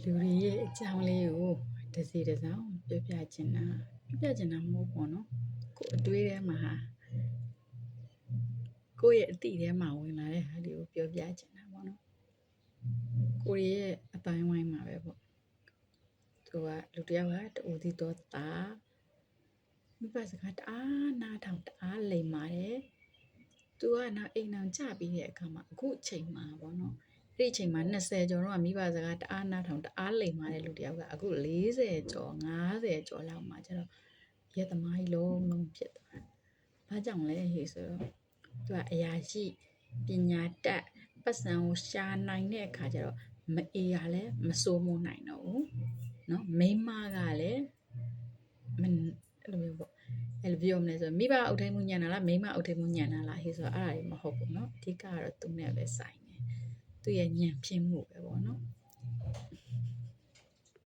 လူတွေရဲ့အကြောင်းလေးကိုတစ်စီတစ်စောင်းပြောပြချင်တာမဟုတ်ပေါ့နော်ကိုယ်အတွေးထဲမှာကိုယ့်ရဲ့အတိထဲမှာဝင်လာတဲ့ဟာလေးကိုပြောပြချင်တာပေါ့နော်ကိုယ်ရဲ့အတိုင်းဝိုင်းမှာပဲပေါ့သူကလူတစ်ယောက်ကတူသီတော့တာမိဘစကားတအားနားထောင်တအားလိမ်ပါတယ်သူကနောက်အိမ်အောင်ကြပြီးတဲ့အခါမှာအခုအချိန်မှာပေါ့နော်အဲ့ဒီအချိန်မှာ20ကျော်တော့မိဘစကားတအားနားထောင်တအားလိမ်ပါတယ်လူတစ်ယောက်ကအခု40ကျော်50ကျော်လောက်မှာကျတော့ရက်သမားကြီးလုံးဖြစ်သွားတယ်။ဘာကြောင့်လဲဟေ့ဆိုတော့သူကအရာရှိပညာတတ်ပတ်စံကိုရှာနိုင်တဲ့အခါကျတော့မအေးရလဲမစိုးမိုးနိုင်တော့ဘူးเนาะမိန်းမကလည်းအဲ့လိုမျိုးပေါ့အဲ့လိုပြောမလဲဆိုမိဘအုပ်ထိန်မှုညံ့တာလားမိန်းမအုပ်ထိန်မှုညံ့တာလားဟေ့ဆိုတော့အဲ့ဒါတွေမဟုတ်ဘူးเนาะအဓိကကတော့သူနဲ့ပဲဆိုင်တယ်သူရဲ့ညံ့ဖြစ်မှုပဲပေါ့နော်